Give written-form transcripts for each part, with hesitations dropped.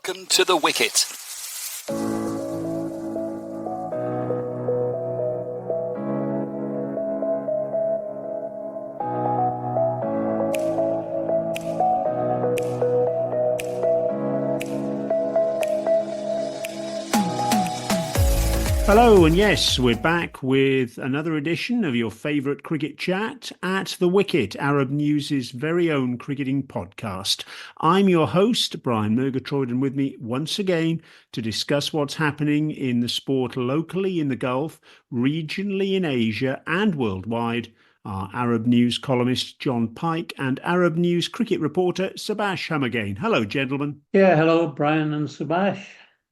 Welcome to the Wicket. Hello, and yes, we're back with another edition of your favourite cricket chat at The Wicket, Arab News' very own cricketing podcast. I'm your host, Brian Murgatroyd, and with me once again to discuss what's happening in the sport locally in the Gulf, regionally in Asia and worldwide are Arab News columnist Jon Pike and Arab News cricket reporter Subas Humagain. Hello, gentlemen. Yeah, hello, Brian and Subas.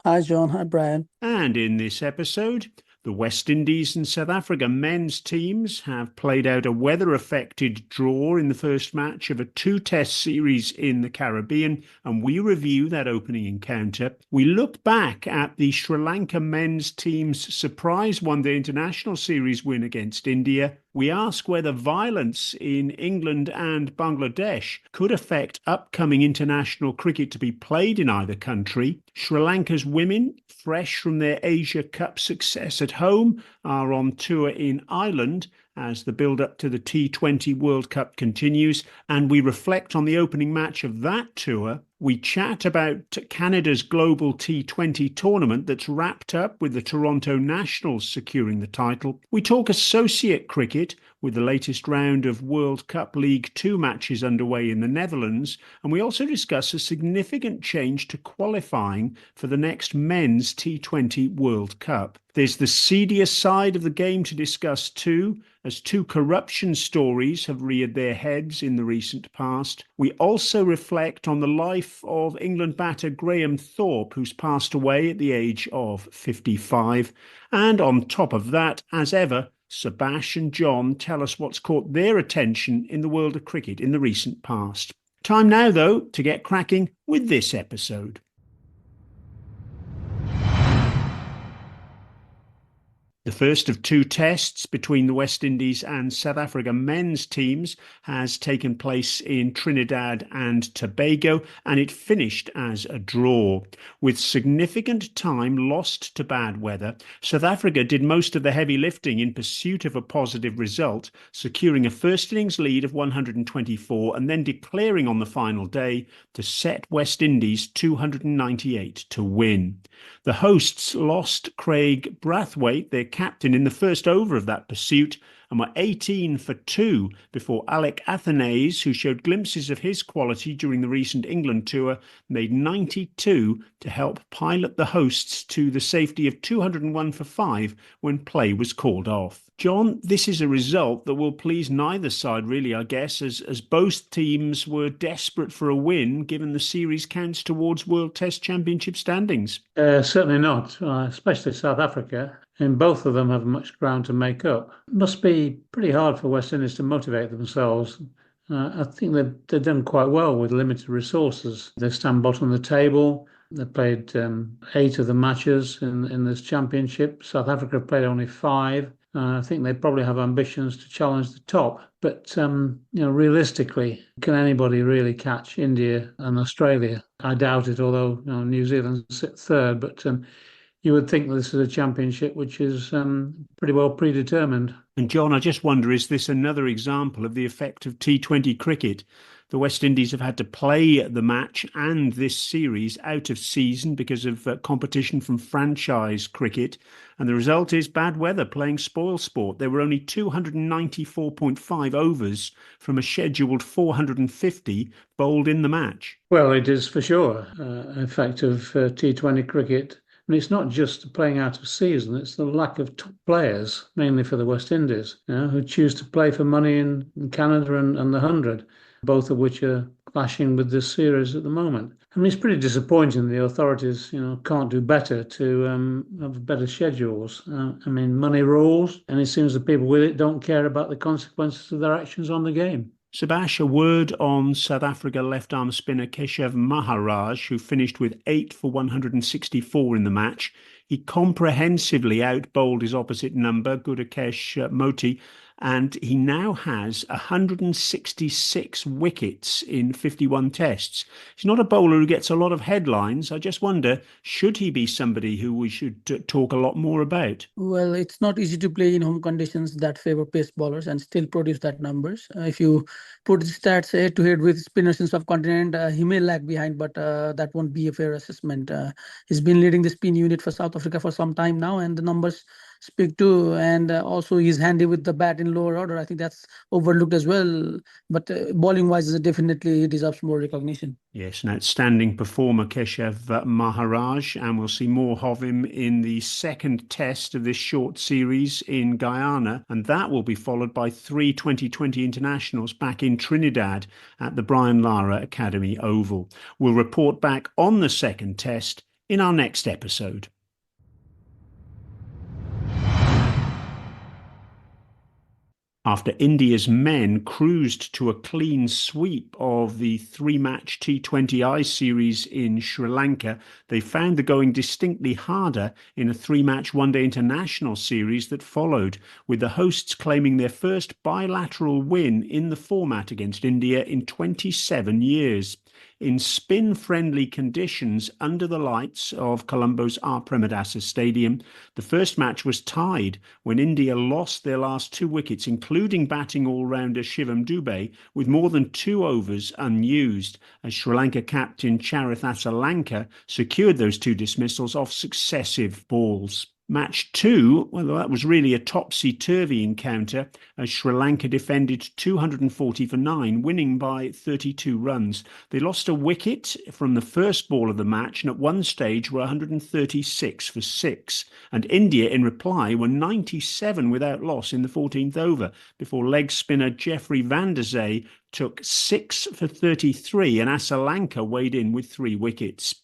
Hi, John. Hi, Brian. And in this episode, the West Indies and South Africa men's teams have played out a weather-affected draw in the first match of a two-test series in the Caribbean, and we review that opening encounter. We look back at the Sri Lanka men's team's surprise one-day international series win against India. We ask whether violence in England and Bangladesh could affect upcoming international cricket to be played in either country. Sri Lanka's women, fresh from their Asia Cup success at home, are on tour in Ireland as the build-up to the T20 World Cup continues, and we reflect on the opening match of that tour. We chat about Canada's global T20 tournament that's wrapped up with the Toronto Nationals securing the title. We talk associate cricket with the latest round of World Cup League 2 matches underway in the Netherlands, and we also discuss a significant change to qualifying for the next men's T20 World Cup. There's the seedier side of the game to discuss too, as two corruption stories have reared their heads in the recent past. We also reflect on the life of England batter Graham Thorp, who's passed away at the age of 55. And on top of that, as ever, Subas and Jon tell us what's caught their attention in the world of cricket in the recent past. Time now, though, to get cracking with this episode. The first of two tests between the West Indies and South Africa men's teams has taken place in Trinidad and Tobago, and it finished as a draw. With significant time lost to bad weather, South Africa did most of the heavy lifting in pursuit of a positive result, securing a first innings lead of 124 and then declaring on the final day to set West Indies 298 to win. The hosts lost Craig Brathwaite, their captain, in the first over of that pursuit, and were 18 for 2 before Alec Athanaze, who showed glimpses of his quality during the recent England tour, made 92 to help pilot the hosts to the safety of 201 for 5 when play was called off. Jon, this is a result that will please neither side really, I guess, as both teams were desperate for a win, given the series counts towards World Test Championship standings. Certainly not, especially South Africa. And both of them have much ground to make up. It must be pretty hard for West Indies to motivate themselves. I think they've done quite well with limited resources. They stand bottom of the table. They played 8 of the matches in this championship. South Africa played only 5. I think they probably have ambitions to challenge the top. But, realistically, can anybody really catch India and Australia? I doubt it, although New Zealand sit third. But you would think this is a championship which is pretty well predetermined. And Jon, I just wonder, is this another example of the effect of T20 cricket? The West Indies have had to play the match and this series out of season because of competition from franchise cricket. And the result is bad weather playing spoil sport. There were only 294.5 overs from a scheduled 450 bowled in the match. Well, it is for sure an effect of T20 cricket. And it's not just playing out of season, it's the lack of top players, mainly for the West Indies, who choose to play for money in Canada and the 100, both of which are clashing with this series at the moment. I mean, it's pretty disappointing the authorities, can't do better to have better schedules. Money rules, and it seems the people with it don't care about the consequences of their actions on the game. Subas, a word on South Africa left-arm spinner Keshav Maharaj, who finished with 8 for 164 in the match. He comprehensively outbowled his opposite number, Gudakesh Moti, and he now has 166 wickets in 51 tests. He's not a bowler who gets a lot of headlines. I just wonder, should he be somebody who we should talk a lot more about? Well, it's not easy to play in home conditions that favor pace bowlers and still produce that numbers. If you put the stats head to head with spinners in subcontinent, he may lag behind, but that won't be a fair assessment. He's been leading the spin unit for South Africa for some time now, and the numbers speak too. And also, he's handy with the bat in lower order. I think that's overlooked as well. But bowling wise, definitely he deserves more recognition. Yes, an outstanding performer, Keshav Maharaj, and we'll see more of him in the second test of this short series in Guyana, and that will be followed by 3 2020 internationals back in Trinidad at the Brian Lara Academy Oval. We'll report back on the second test in our next episode. After India's men cruised to a clean sweep of the three-match T20I series in Sri Lanka, they found the going distinctly harder in a three-match one-day international series that followed, with the hosts claiming their first bilateral win in the format against India in 27 years. In spin-friendly conditions under the lights of Colombo's R. Premadasa Stadium, the first match was tied when India lost their last 2 wickets, including batting all-rounder Shivam Dubey, with more than 2 overs unused, as Sri Lanka captain Charith Asalanka secured those 2 dismissals off successive balls. Match 2, well, that was really a topsy-turvy encounter as Sri Lanka defended 240 for 9, winning by 32 runs. They lost a wicket from the first ball of the match and at one stage were 136 for 6. And India, in reply, were 97 without loss in the 14th over before leg spinner Jeffrey van der Zee took 6 for 33 and Asalanka weighed in with 3 wickets.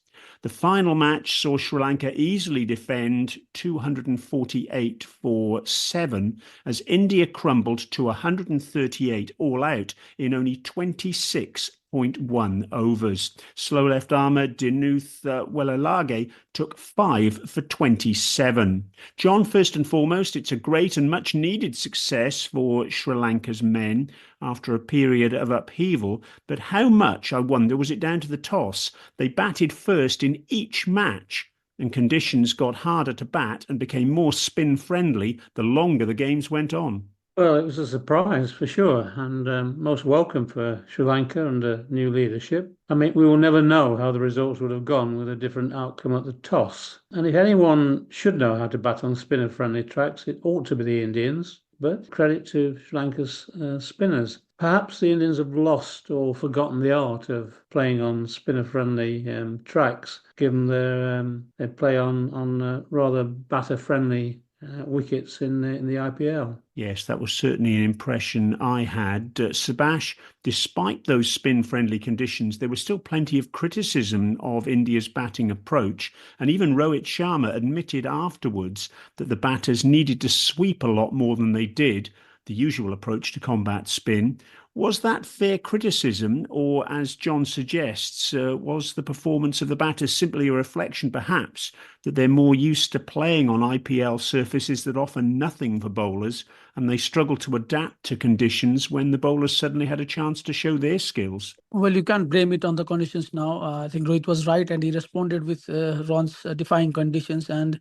The final match saw Sri Lanka easily defend 248 for 7 as India crumbled to 138 all out in only 26.1 overs. Slow left armour Dinuth Wellalage took 5 for 27. John, first and foremost, it's a great and much needed success for Sri Lanka's men after a period of upheaval. But how much, I wonder, was it down to the toss? They batted first in each match, and conditions got harder to bat and became more spin-friendly the longer the games went on. Well, it was a surprise for sure, and most welcome for Sri Lanka under new leadership. I mean, we will never know how the results would have gone with a different outcome at the toss. And if anyone should know how to bat on spinner-friendly tracks, it ought to be the Indians. But credit to Sri Lanka's spinners. Perhaps the Indians have lost or forgotten the art of playing on spinner-friendly tracks, given their play on rather batter-friendly wickets in the IPL. Yes, that was certainly an impression I had. Subas, despite those spin-friendly conditions, there was still plenty of criticism of India's batting approach, and even Rohit Sharma admitted afterwards that the batters needed to sweep a lot more than they did, the usual approach to combat spin. Was that fair criticism, or, as John suggests, was the performance of the batters simply a reflection, perhaps, that they're more used to playing on IPL surfaces that offer nothing for bowlers, and they struggle to adapt to conditions when the bowlers suddenly had a chance to show their skills? Well, you can't blame it on the conditions now. I think Rohit was right, and he responded with Ron's defying conditions. And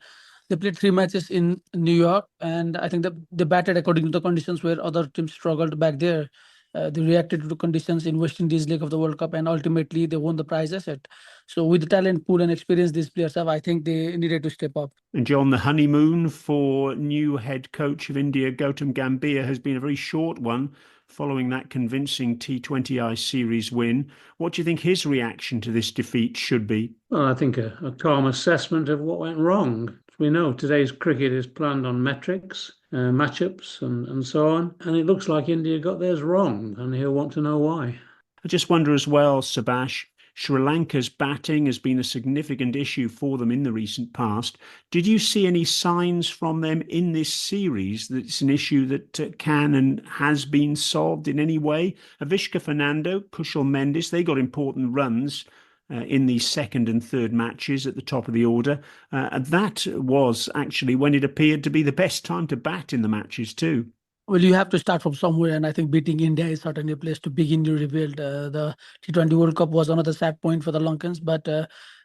they played 3 matches in New York, and I think they batted according to the conditions where other teams struggled back there. They reacted to conditions in West Indies League of the World Cup, and ultimately they won the prize asset. So with the talent pool and experience these players have, I think they needed to step up. And John, the honeymoon for new head coach of India, Gautam Gambhir, has been a very short one following that convincing T20I series win. What do you think his reaction to this defeat should be? Well, I think a calm assessment of what went wrong. We know today's cricket is planned on metrics, matchups and so on, and it looks like India got theirs wrong, and he'll want to know why. I just wonder as well, Subas, Sri Lanka's batting has been a significant issue for them in the recent past. Did you see any signs from them in this series that it's an issue that can and has been solved in any way? Avishka Fernando, Kushal Mendis, they got important runs. in the second and third matches at the top of the order. And that was actually when it appeared to be the best time to bat in the matches too. Well, you have to start from somewhere, and I think beating India is certainly a place to begin your rebuild. The T20 World Cup was another sad point for the Lankans, but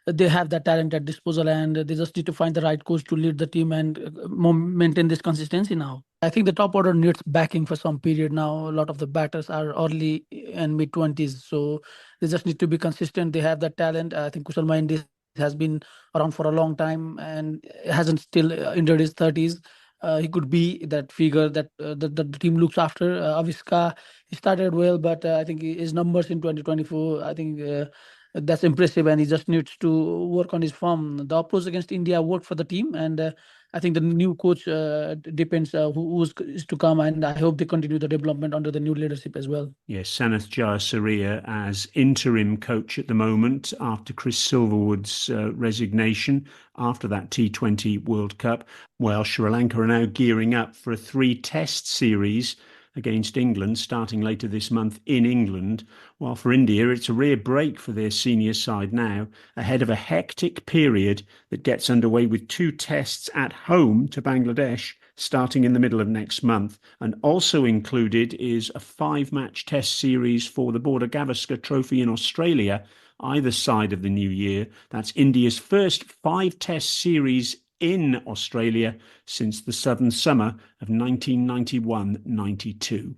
they have that talent at disposal, and they just need to find the right coach to lead the team and maintain this consistency now. I think the top order needs backing for some period now. A lot of the batters are early and mid-20s, so they just need to be consistent. They have that talent. I think Kusal Mendes has been around for a long time and hasn't still entered his 30s. He could be that figure that the team looks after. Aviska, he started well, but I think his numbers in 2024, I think that's impressive, and he just needs to work on his form. The approach against India worked for the team, and I think the new coach depends who's is to come, and I hope they continue the development under the new leadership as well. Yes, Sanath Jayasuriya as interim coach at the moment after Chris Silverwood's resignation after that T20 World Cup. Well, Sri Lanka are now gearing up for a 3-test series against England starting later this month in England, while for India it's a rare break for their senior side now, ahead of a hectic period that gets underway with 2 tests at home to Bangladesh starting in the middle of next month. And also included is a 5-match test series for the Border Gavaskar Trophy in Australia, either side of the new year. That's India's first 5-test series in Australia since the southern summer of 1991-92.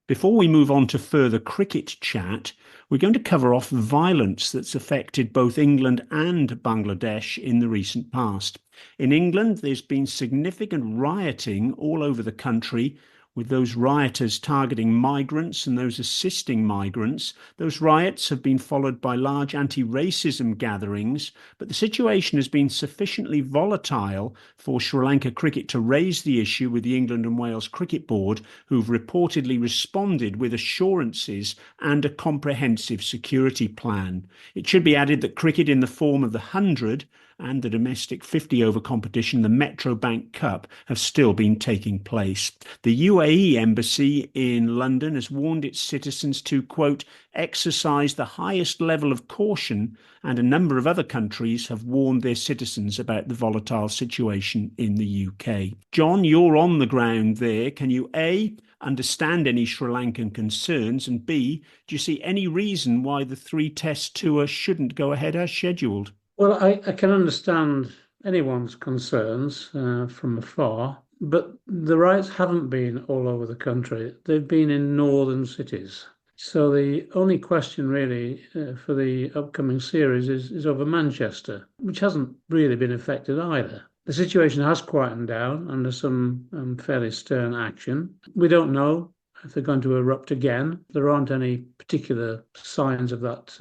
Before we move on to further cricket chat, we're going to cover off violence that's affected both England and Bangladesh in the recent past. In England, there's been significant rioting all over the country, with those rioters targeting migrants and those assisting migrants. Those riots have been followed by large anti-racism gatherings, but the situation has been sufficiently volatile for Sri Lanka cricket to raise the issue with the England and Wales Cricket Board, who've reportedly responded with assurances and a comprehensive security plan. It should be added that cricket in the form of the 100 and the domestic 50-over competition, the Metrobank Cup, have still been taking place. The UAE embassy in London has warned its citizens to, quote, exercise the highest level of caution, and a number of other countries have warned their citizens about the volatile situation in the UK. John, you're on the ground there. Can you, A, understand any Sri Lankan concerns, and B, do you see any reason why the 3-test tour shouldn't go ahead as scheduled? Well, I can understand anyone's concerns from afar, but the riots haven't been all over the country. They've been in northern cities. So the only question really for the upcoming series is over Manchester, which hasn't really been affected either. The situation has quietened down under some fairly stern action. We don't know if they're going to erupt again. There aren't any particular signs of that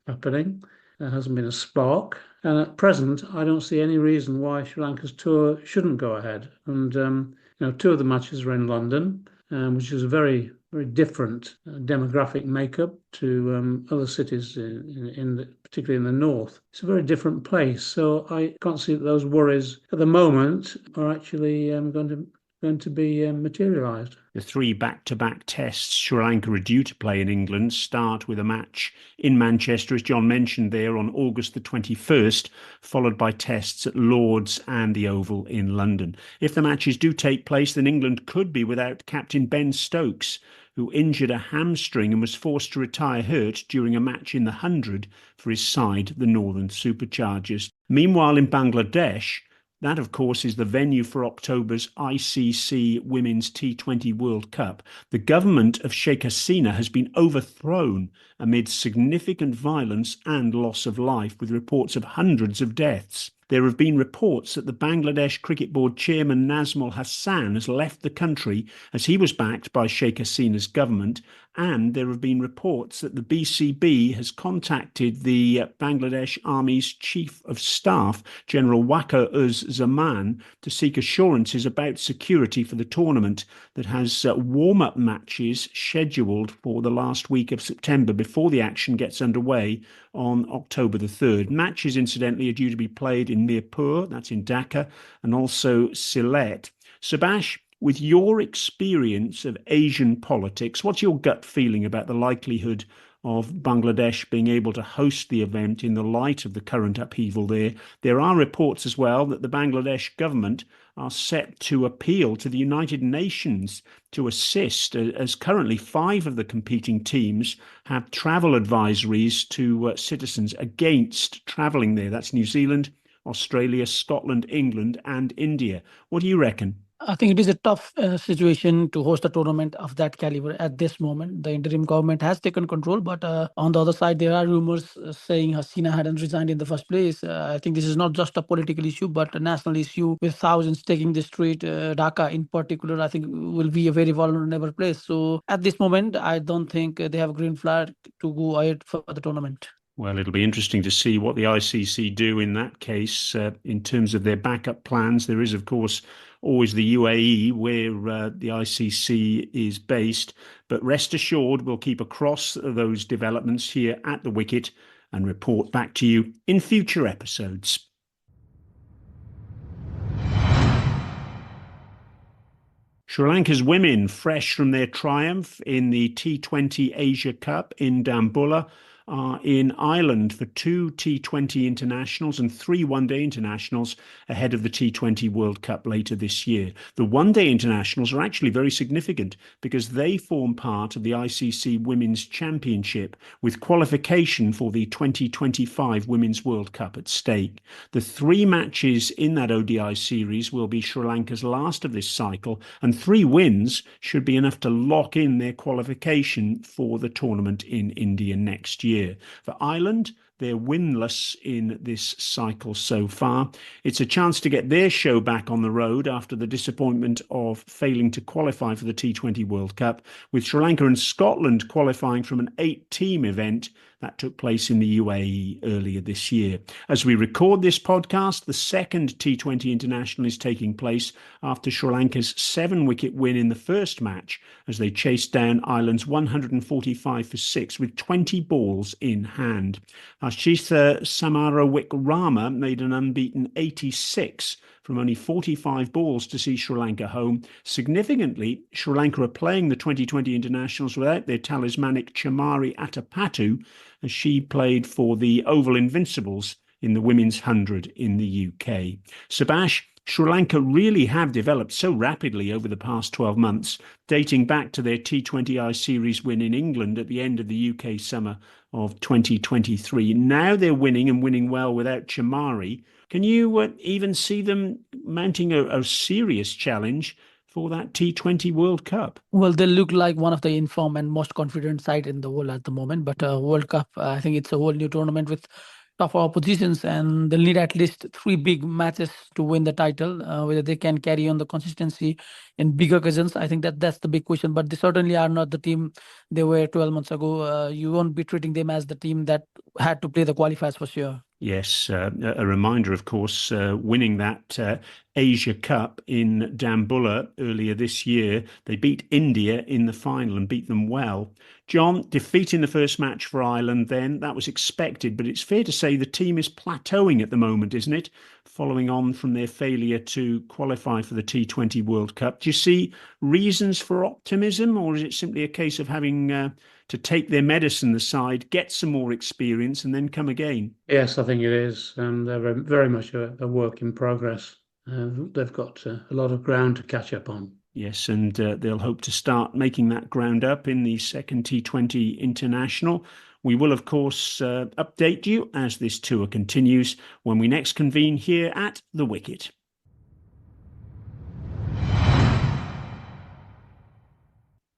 happening. There hasn't been a spark. And at present, I don't see any reason why Sri Lanka's tour shouldn't go ahead. And, 2 of the matches are in London, which is a very, very different demographic makeup to other cities, particularly in the north. It's a very different place. So I can't see that those worries at the moment are actually going to be materialised. The 3 back-to-back tests Sri Lanka are due to play in England start with a match in Manchester, as John mentioned there, on August the 21st, followed by tests at Lord's and the Oval in London. If the matches do take place, then England could be without captain Ben Stokes, who injured a hamstring and was forced to retire hurt during a match in the 100 for his side, the Northern Superchargers. Meanwhile, in Bangladesh, that, of course, is the venue for October's ICC Women's T20 World Cup. The government of Sheikh Hasina has been overthrown amid significant violence and loss of life, with reports of hundreds of deaths. There have been reports that the Bangladesh Cricket Board chairman Nazmul Hassan has left the country as he was backed by Sheikh Hasina's government, and there have been reports that the BCB has contacted the Bangladesh Army's Chief of Staff, General Waqar-uz-Zaman, to seek assurances about security for the tournament that has warm-up matches scheduled for the last week of September before the action gets underway on October the 3rd. Matches, incidentally, are due to be played in Mirpur, that's in Dhaka, and also Sylhet. Subas, with your experience of Asian politics, what's your gut feeling about the likelihood of Bangladesh being able to host the event in the light of the current upheaval there? There are reports as well that the Bangladesh government are set to appeal to the United Nations to assist, as currently 5 of the competing teams have travel advisories to citizens against travelling there. That's New Zealand, Australia, Scotland, England, and India. What do you reckon? I think it is a tough situation to host a tournament of that caliber at this moment. The interim government has taken control, but on the other side, there are rumors saying Hasina hadn't resigned in the first place. I think this is not just a political issue, but a national issue with thousands taking the street. Dhaka, in particular, I think will be a very vulnerable place. So at this moment, I don't think they have a green flag to go ahead for the tournament. Well, it'll be interesting to see what the ICC do in that case in terms of their backup plans. There is, of course, always the UAE where the ICC is based. But rest assured, we'll keep across those developments here at the Wicket and report back to you in future episodes. Sri Lanka's women, fresh from their triumph in the T20 Asia Cup in Dambulla, are in Ireland for 2 T20 internationals and 3 one-day internationals ahead of the T20 World Cup later this year. The one-day internationals are actually very significant because they form part of the ICC Women's Championship with qualification for the 2025 Women's World Cup at stake. The 3 matches in that ODI series will be Sri Lanka's last of this cycle, and 3 wins should be enough to lock in their qualification for the tournament in India next year. For Ireland, they're winless in this cycle so far. It's a chance to get their show back on the road after the disappointment of failing to qualify for the T20 World Cup, with Sri Lanka and Scotland qualifying from an 8-team event that took place in the UAE earlier this year. As we record this podcast, the second T20 international is taking place after Sri Lanka's 7-wicket win in the first match as they chased down Ireland's 145 for 6 with 20 balls in hand. Harshitha Samarawickrama made an unbeaten 86 from only 45 balls to see Sri Lanka home. Significantly, Sri Lanka are playing the 2020 internationals without their talismanic Chamari Atapattu, as she played for the Oval Invincibles in the Women's 100 in the UK. Subas, Sri Lanka really have developed so rapidly over the past 12 months, dating back to their T20I series win in England at the end of the UK summer of 2023. Now they're winning and winning well without Chamari. Can you even see them mounting a serious challenge for that T20 World Cup? Well, they look like one of the informed and most confident side in the world at the moment. But World Cup, I think it's a whole new tournament with tougher oppositions, and they'll need at least 3 big matches to win the title. Whether they can carry on the consistency in bigger occasions, I think that's the big question. But they certainly are not the team they were 12 months ago. You won't be treating them as the team that had to play the qualifiers for sure. Yes, a reminder, of course, winning that Asia Cup in Dambulla earlier this year. They beat India in the final and beat them well. Jon, defeat in the first match for Ireland then, that was expected, but it's fair to say the team is plateauing at the moment, isn't it? Following on from their failure to qualify for the T20 World Cup. Do you see reasons for optimism, or is it simply a case of having to take their medicine aside, get some more experience, and then come again? Yes, I think it is. They're very much a work in progress. They've got a lot of ground to catch up on. Yes, and they'll hope to start making that ground up in the second T20 International. We will, of course, update you as this tour continues when we next convene here at the Wicket.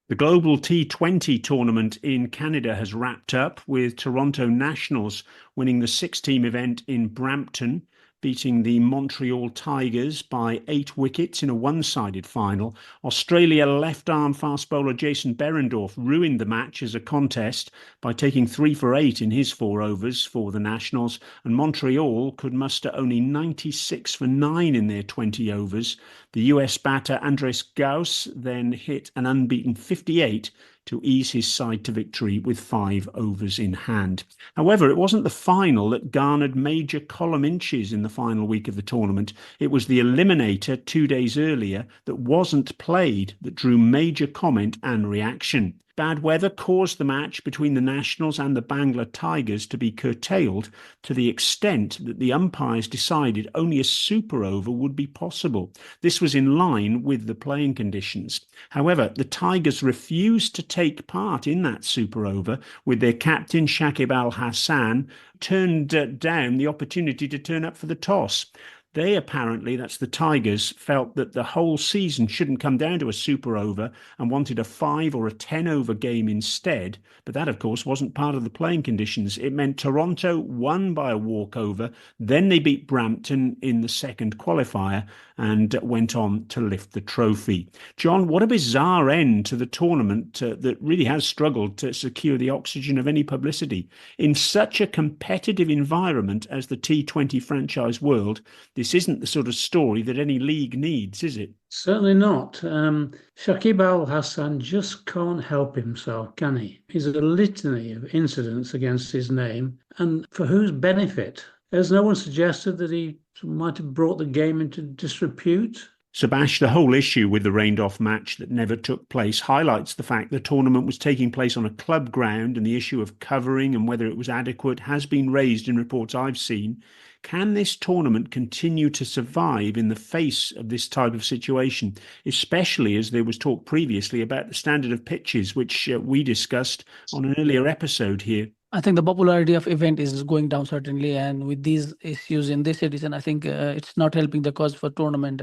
The Global T20 tournament in Canada has wrapped up with Toronto Nationals winning the 6-team event in Brampton, beating the Montreal Tigers by 8 wickets in a one-sided final. Australia left-arm fast bowler Jason Behrendorff ruined the match as a contest by taking 3 for 8 in his 4 overs for the Nationals, and Montreal could muster only 96 for 9 in their 20 overs. The US batter Andres Gauss then hit an unbeaten 58 to ease his side to victory with 5 overs in hand. However, it wasn't the final that garnered major column inches in the final week of the tournament. It was the eliminator 2 days earlier that wasn't played that drew major comment and reaction. Bad weather caused the match between the Nationals and the Bangla Tigers to be curtailed to the extent that the umpires decided only a super over would be possible. This was in line with the playing conditions. However, the Tigers refused to take part in that super over, with their captain Shakib Al Hassan turned down the opportunity to turn up for the toss. They apparently, that's the Tigers, felt that the whole season shouldn't come down to a super over and wanted a 5 or a 10 over game instead. But that, of course, wasn't part of the playing conditions. It meant Toronto won by a walkover. Then they beat Brampton in the second qualifier and went on to lift the trophy. John, what a bizarre end to the tournament that really has struggled to secure the oxygen of any publicity. In such a competitive environment as the T20 franchise world, this isn't the sort of story that any league needs, is it? Certainly not. Shakib Al Hassan just can't help himself, can he? He's a litany of incidents against his name, and for whose benefit? Has no one suggested that he might have brought the game into disrepute? Subas, the whole issue with the rained-off match that never took place highlights the fact the tournament was taking place on a club ground, and the issue of covering and whether it was adequate has been raised in reports I've seen. Can this tournament continue to survive in the face of this type of situation, especially as there was talk previously about the standard of pitches, which we discussed on an earlier episode here? I think the popularity of event is going down certainly, and with these issues in this edition, I think it's not helping the cause for tournament.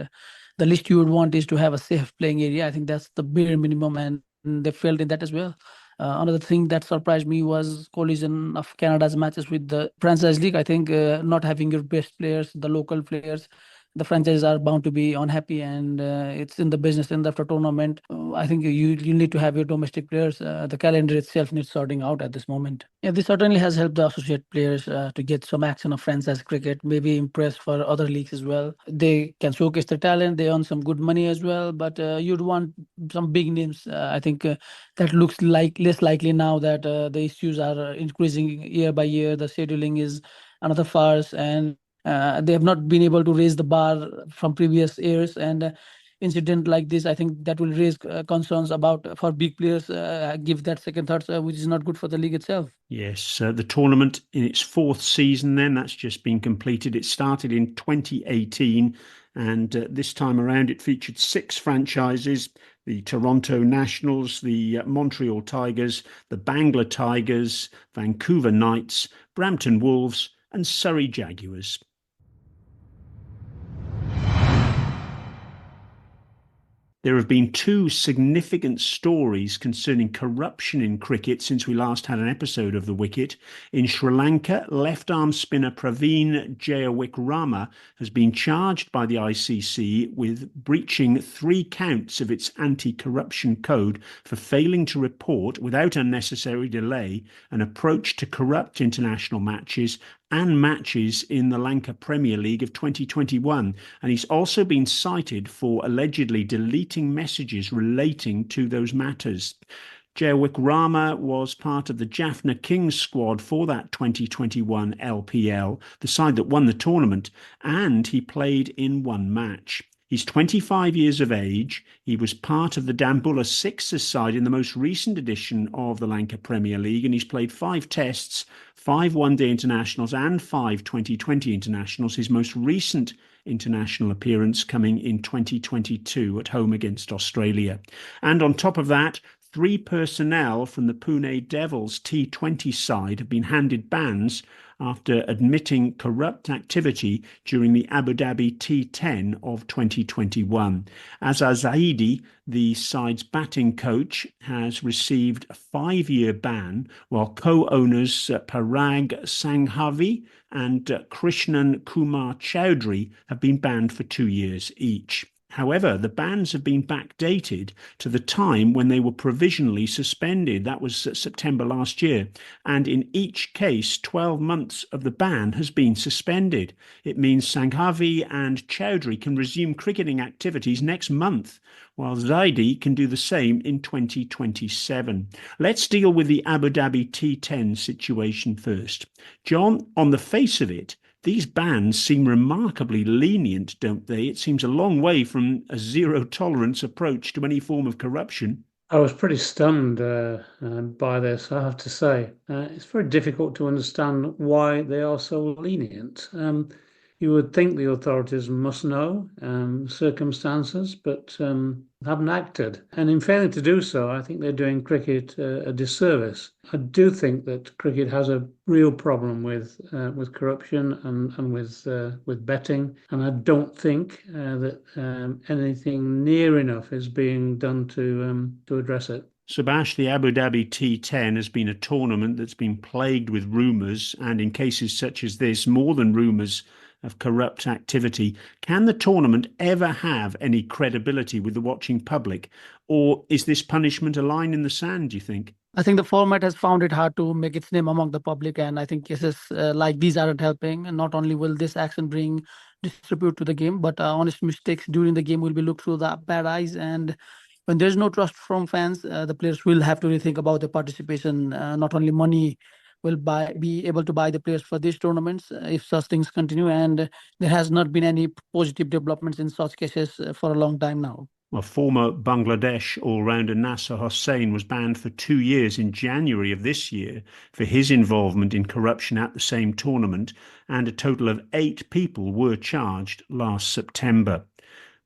The least you would want is to have a safe playing area. I think that's the bare minimum, and they failed in that as well. Another thing that surprised me was collision of Canada's matches with the franchise league. I think not having your best players, the local players, the franchises are bound to be unhappy, and it's in the business end of the tournament. I think you need to have your domestic players. The calendar itself needs sorting out at this moment. Yeah, this certainly has helped the associate players to get some action of franchise cricket, maybe impress for other leagues as well. They can showcase their talent, they earn some good money as well, but you'd want some big names. I think that looks like less likely now that the issues are increasing year by year. The scheduling is another farce, and they have not been able to raise the bar from previous years, and incident like this, I think that will raise concerns about for big players, give that second thoughts, which is not good for the league itself. Yes, the tournament in its 4th season then, that's just been completed. It started in 2018, and this time around it featured 6 franchises: the Toronto Nationals, the Montreal Tigers, the Bangla Tigers, Vancouver Knights, Brampton Wolves and Surrey Jaguars. There have been 2 significant stories concerning corruption in cricket since we last had an episode of the Wicket. In Sri Lanka, left-arm spinner Praveen Jayawickrama has been charged by the ICC with breaching 3 counts of its anti-corruption code for failing to report, without unnecessary delay, an approach to corrupt international matches and matches in the Lanka Premier League of 2021. And he's also been cited for allegedly deleting messages relating to those matters. Jayawickrama was part of the Jaffna Kings squad for that 2021 LPL, the side that won the tournament, and he played in 1 match. He's 25 years of age. He was part of the Dambulla Sixers side in the most recent edition of the Lanka Premier League, and he's played 5 tests, 5 one-day internationals and 5 2020 internationals, his most recent international appearance coming in 2022 at home against Australia. And on top of that, 3 personnel from the Pune Devils T20 side have been handed bans after admitting corrupt activity during the Abu Dhabi T10 of 2021. Azhar Zaidi, the side's batting coach, has received a 5-year ban, while co-owners Parag Sanghavi and Krishnan Kumar Chowdhury have been banned for 2 years each. However, the bans have been backdated to the time when they were provisionally suspended. That was September last year. And in each case, 12 months of the ban has been suspended. It means Sanghavi and Chowdhury can resume cricketing activities next month, while Zaidi can do the same in 2027. Let's deal with the Abu Dhabi T10 situation first. John, on the face of it, these bans seem remarkably lenient, don't they? It seems a long way from a zero-tolerance approach to any form of corruption. I was pretty stunned by this, I have to say. It's very difficult to understand why they are so lenient. You would think the authorities must know circumstances, but haven't acted. And in failing to do so, I think they're doing cricket a disservice. I do think that cricket has a real problem with corruption and with betting, and I don't think that anything near enough is being done to address it. Subas, the Abu Dhabi T10 has been a tournament that's been plagued with rumours, and in cases such as this, more than rumours of corrupt activity. Can the tournament ever have any credibility with the watching public? Or is this punishment a line in the sand, do you think? I think the format has found it hard to make its name among the public, and I think cases like these aren't helping. And not only will this action bring disrepute to the game, but honest mistakes during the game will be looked through the bad eyes. And when there's no trust from fans, the players will have to rethink about their participation. Not only money will be able to buy the players for these tournaments if such things continue, and there has not been any positive developments in such cases for a long time now. Well, former Bangladesh all-rounder Nasser Hossain was banned for 2 years in January of this year for his involvement in corruption at the same tournament, and a total of 8 people were charged last September.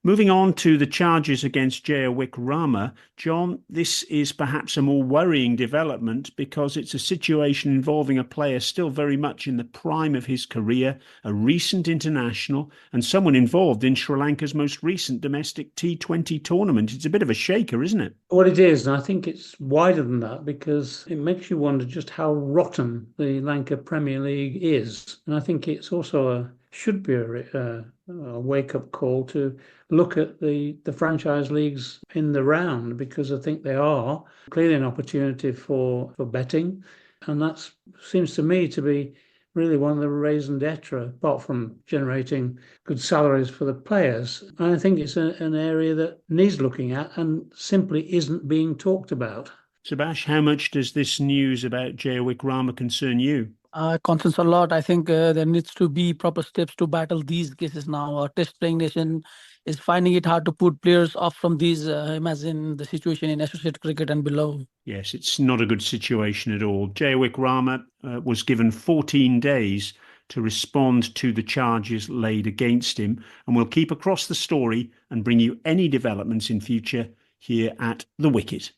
Moving on to the charges against Jaya Rama, John, this is perhaps a more worrying development because it's a situation involving a player still very much in the prime of his career, a recent international, and someone involved in Sri Lanka's most recent domestic T20 tournament. It's a bit of a shaker, isn't it? Well, it is, and I think it's wider than that because it makes you wonder just how rotten the Lanka Premier League is. And I think it's also should be a wake-up call to look at the franchise leagues in the round, because I think they are clearly an opportunity for betting, and that seems to me to be really one of the raison d'etre, apart from generating good salaries for the players. And I think it's an area that needs looking at and simply isn't being talked about. Subas, how much does this news about Jaya Rama concern you? Concerns a lot. I think there needs to be proper steps to battle these cases now. Our test playing nation is finding it hard to put players off from these. Imagine the situation in associate cricket and below. Yes, it's not a good situation at all. Jaya Rama was given 14 days to respond to the charges laid against him, and we'll keep across the story and bring you any developments in future here at The Wicket.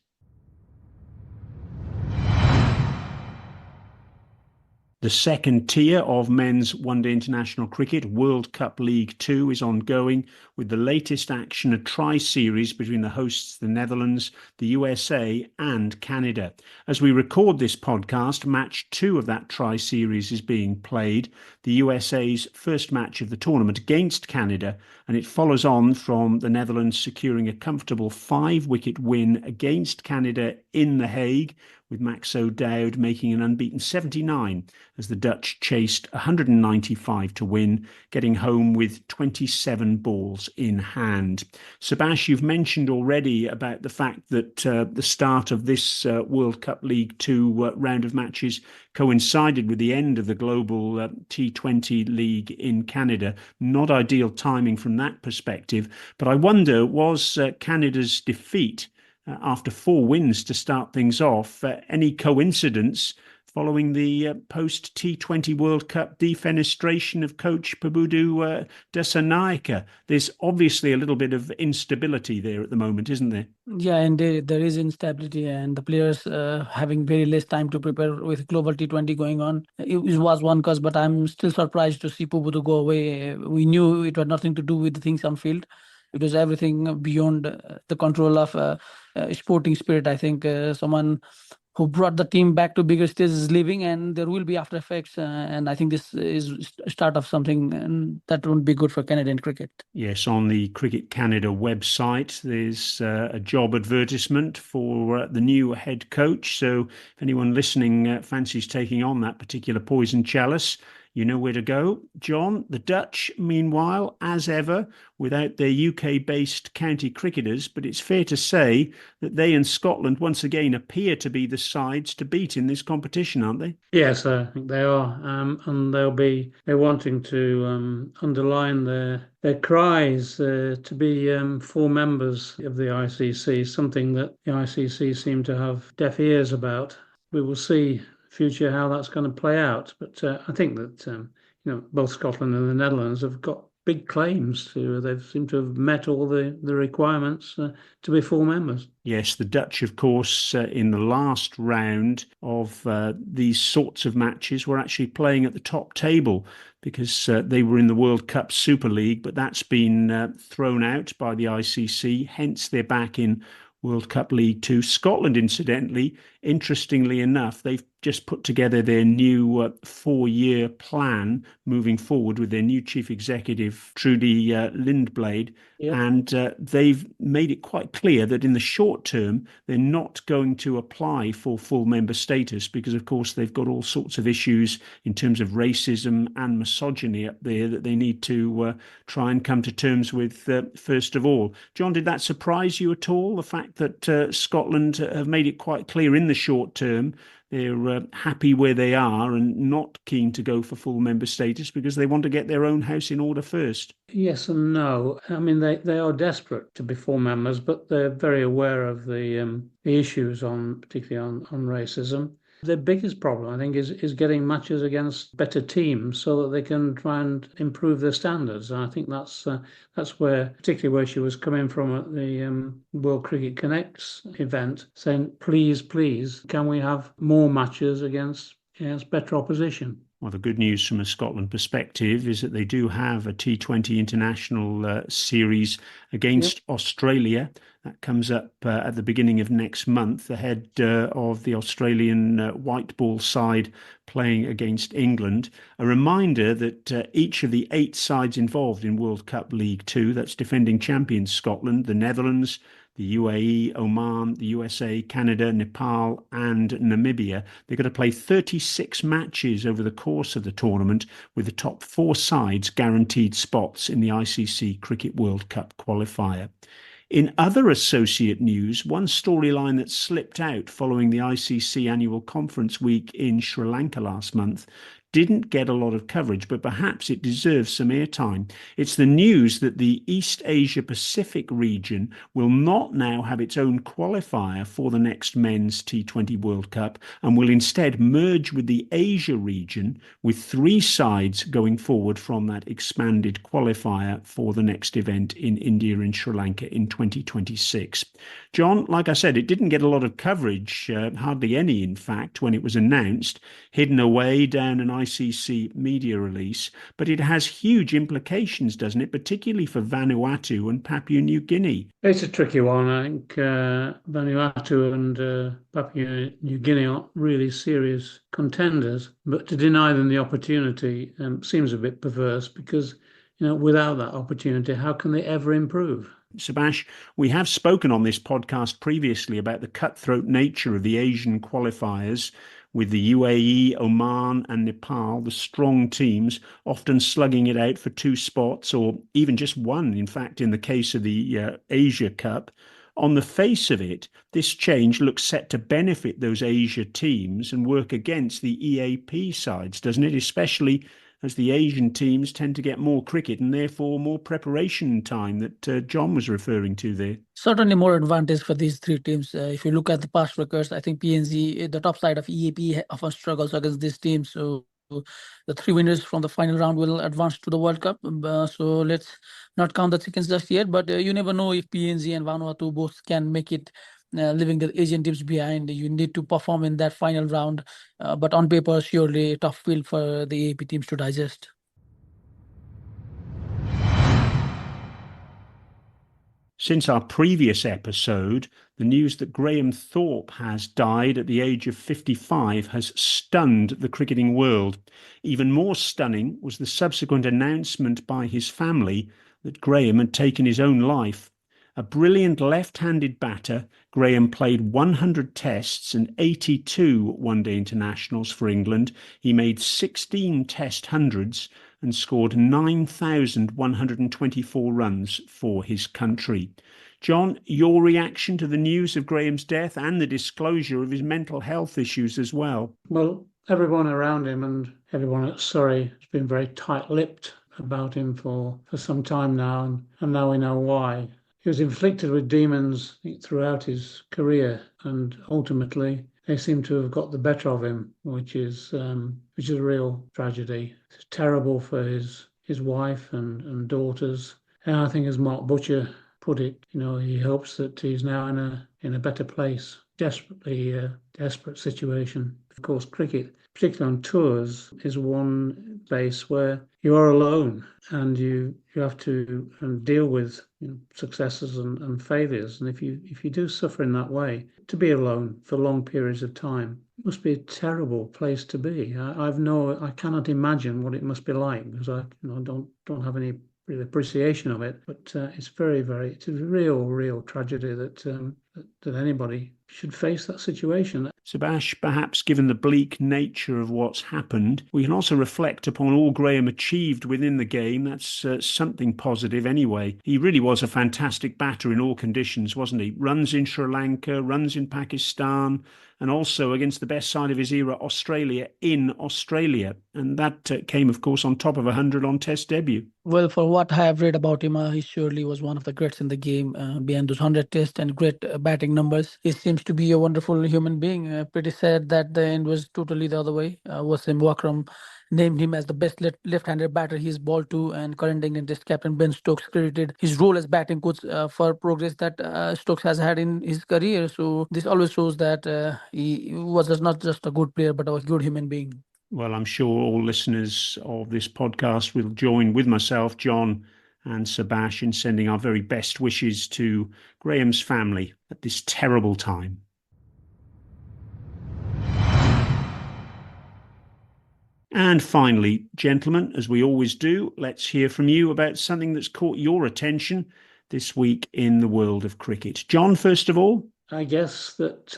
The second tier of men's one-day international cricket, World Cup League 2, is ongoing, with the latest action a tri-series between the hosts, the Netherlands, the USA and Canada. As we record this podcast, match 2 of that tri-series is being played, the USA's first match of the tournament against Canada, and it follows on from the Netherlands securing a comfortable 5-wicket win against Canada in The Hague, with Max O'Dowd making an unbeaten 79 as the Dutch chased 195 to win, getting home with 27 balls in hand. Subas, you've mentioned already about the fact that the start of this World Cup League 2 round of matches coincided with the end of the global T20 league in Canada. Not ideal timing from that perspective, but I wonder, was Canada's defeat after 4 wins to start things off any coincidence following the post-T20 World Cup defenestration of coach Pabudu Dasanaika? There's obviously a little bit of instability there at the moment, isn't there? Yeah, and there is instability, and the players having very less time to prepare with global T20 going on. It was one cause, but I'm still surprised to see Pabudu go away. We knew it had nothing to do with the things on field. It was everything beyond the control of sporting spirit. I think someone who brought the team back to bigger stages is leaving, and there will be after effects. And I think this is start of something, and that won't be good for Canadian cricket. Yes, on the Cricket Canada website, there's a job advertisement for the new head coach. So if anyone listening fancies taking on that particular poison chalice, you know where to go. John, the Dutch, meanwhile, as ever, without their UK-based county cricketers, but it's fair to say that they and Scotland once again appear to be the sides to beat in this competition, aren't they? Yes, I think they are, and they're wanting to underline their cries to be full members of the ICC, something that the ICC seem to have deaf ears about. We will see future how that's going to play out, but I think that both Scotland and the Netherlands have got big claims to. They seem to have met all the requirements to be full members. Yes, the Dutch, of course, in the last round of these sorts of matches were actually playing at the top table because they were in the World Cup Super League, but that's been thrown out by the ICC. Hence, they're back in World Cup League 2. Scotland, incidentally, interestingly enough, they've just put together their new 4-year plan moving forward with their new chief executive, Trudy Lindblade. Yep. And they've made it quite clear that in the short term, they're not going to apply for full member status because, of course, they've got all sorts of issues in terms of racism and misogyny up there that they need to try and come to terms with first of all. John, did that surprise you at all, the fact that Scotland have made it quite clear in the short term they're happy where they are and not keen to go for full member status because they want to get their own house in order first? Yes and no. I mean, they are desperate to be full members, but they're very aware of the issues particularly on racism. The biggest problem, I think, is getting matches against better teams so that they can try and improve their standards. And I think that's where, particularly where she was coming from at the World Cricket Connects event, saying, please, can we have more matches against better opposition? Well, the good news from a Scotland perspective is that they do have a T20 international series against Australia. That comes up at the beginning of next month, ahead of the Australian white ball side playing against England. A reminder that each of the 8 sides involved in World Cup League 2, that's defending champions Scotland, the Netherlands, the UAE, Oman, the USA, Canada, Nepal, and Namibia. They're going to play 36 matches over the course of the tournament, with the top 4 sides guaranteed spots in the ICC Cricket World Cup qualifier. In other associate news, one storyline that slipped out following the ICC annual conference week in Sri Lanka last month didn't get a lot of coverage, but perhaps it deserves some airtime. It's the news that the East Asia Pacific region will not now have its own qualifier for the next Men's T20 World Cup and will instead merge with the Asia region, with 3 sides going forward from that expanded qualifier for the next event in India and Sri Lanka in 2026. John, like I said, it didn't get a lot of coverage, hardly any, in fact, when it was announced, hidden away down an ICC media release, but it has huge implications, doesn't it, particularly for Vanuatu and Papua New Guinea? It's a tricky one. I think Vanuatu and Papua New Guinea are really serious contenders, but to deny them the opportunity seems a bit perverse because, without that opportunity, how can they ever improve? Subas, we have spoken on this podcast previously about the cutthroat nature of the Asian qualifiers, with the UAE, Oman and Nepal, the strong teams, often slugging it out for 2 spots or even just 1, in fact, in the case of the Asia Cup. On the face of it, this change looks set to benefit those Asia teams and work against the EAP sides, doesn't it? Especially as the Asian teams tend to get more cricket and therefore more preparation time that John was referring to there. Certainly more advantage for these 3 teams. If you look at the past records, I think PNG, the top side of EAP, often struggles against this team. So the 3 winners from the final round will advance to the World Cup. So let's not count the chickens just yet, but you never know if PNG and Vanuatu both can make it, leaving the Asian teams behind. You need to perform in that final round, but on paper, surely a tough field for the EAP teams to digest. Since our previous episode, the news that Graham Thorp has died at the age of 55 has stunned the cricketing world. Even more stunning was the subsequent announcement by his family that Graham had taken his own life. A brilliant left-handed batter, Graham played 100 tests and 82 one-day internationals for England. He made 16 test hundreds and scored 9,124 runs for his country. John, your reaction to the news of Graham's death and the disclosure of his mental health issues as well? Well, everyone around him and everyone at Surrey has been very tight-lipped about him for some time now, and now we know why. He was inflicted with demons throughout his career, and ultimately they seem to have got the better of him, which is a real tragedy. It's terrible for his wife and daughters. And I think, as Mark Butcher put it, he hopes that he's now in a better place. Desperate situation. Of course, cricket, particularly on tours, is one place where you are alone and you have to deal with successes and failures. And if you do suffer in that way, to be alone for long periods of time must be a terrible place to be. I cannot imagine what it must be like, because I don't have any real appreciation of it. But it's it's a real tragedy that anybody should face that situation. Subas, perhaps given the bleak nature of what's happened, we can also reflect upon all Graham achieved within the game. That's something positive anyway. He really was a fantastic batter in all conditions, wasn't he? Runs in Sri Lanka, runs in Pakistan, and also against the best side of his era, Australia, in Australia. And that came, of course, on top of 100 on Test debut. Well, for what I have read about him, he surely was one of the greats in the game. Behind those 100 tests and great batting numbers, he seems to be a wonderful human being. Pretty sad that the end was totally the other way. Wasim Wakram named him as the best left-handed batter he's bowled to, and current England Test captain Ben Stokes credited his role as batting coach for progress that Stokes has had in his career. So this always shows that he was not just a good player, but a good human being. Well, I'm sure all listeners of this podcast will join with myself, John, and Subas in sending our very best wishes to Graham's family at this terrible time. And finally, gentlemen, as we always do, let's hear from you about something that's caught your attention this week in the world of cricket. John, first of all? I guess that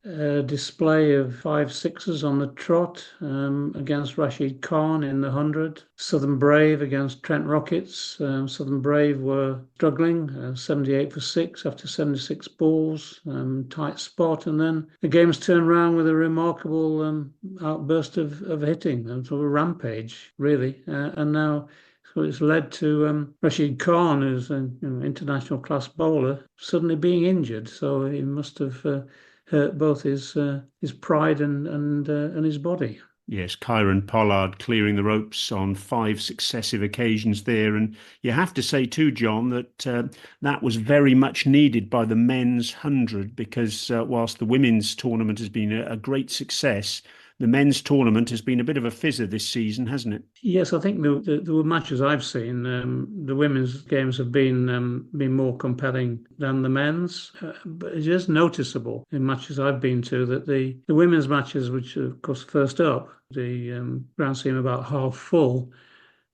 a display of 5 sixes on the trot against Rashid Khan in the 100. Southern Brave against Trent Rockets. Southern Brave were struggling, 78 for 6 after 76 balls, tight spot, and then the game's turned around with a remarkable outburst of hitting, sort of a rampage, really. And now it's led to Rashid Khan, who's an international class bowler, suddenly being injured. So he must have hurt both his pride and his body. Yes, Kieran Pollard clearing the ropes on 5 successive occasions there. And you have to say too, John, that that was very much needed by the men's 100, because whilst the women's tournament has been a great success, the men's tournament has been a bit of a fizzer this season, hasn't it? Yes, I think the matches I've seen, the women's games have been more compelling than the men's. But it's just noticeable in matches I've been to that the women's matches, which of course first up, the ground seem about half full,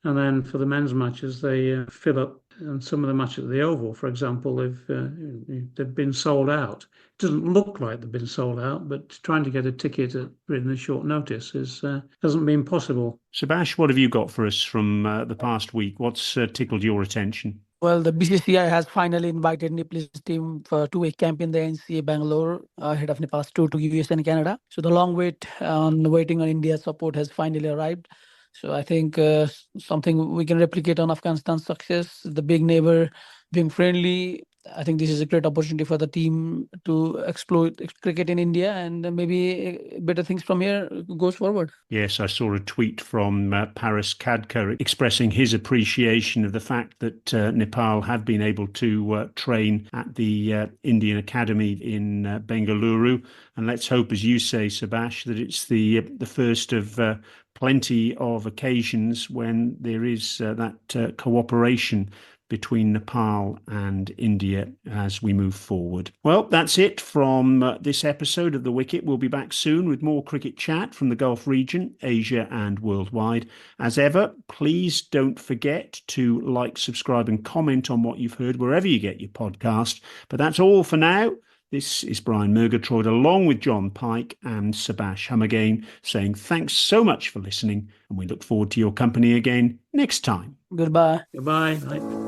and then for the men's matches they fill up. And some of the matches at the Oval, for example, they've been sold out. It doesn't look like they've been sold out, but trying to get a ticket at really short notice hasn't been possible. Subas, what have you got for us from the past week? What's tickled your attention? Well, the BCCI has finally invited Nepal's team for a 2-week camp in the NCA Bangalore ahead of Nepal's tour to US and Canada. So the long waiting on India's support has finally arrived. So I think something we can replicate on Afghanistan's success, the big neighbor being friendly. I think this is a great opportunity for the team to exploit cricket in India, and maybe better things from here goes forward. Yes, I saw a tweet from Paris Kadkar expressing his appreciation of the fact that Nepal have been able to train at the Indian Academy in Bengaluru. And let's hope, as you say, Subas, that it's the first of plenty of occasions when there is that cooperation between Nepal and India as we move forward. Well, that's it from this episode of The Wicket. We'll be back soon with more cricket chat from the Gulf region, Asia and worldwide. As ever, please don't forget to like, subscribe and comment on what you've heard wherever you get your podcast. But that's all for now. This is Brian Murgatroyd along with Jon Pike and Subas Humagain saying thanks so much for listening, and we look forward to your company again next time. Goodbye. Goodbye. Bye.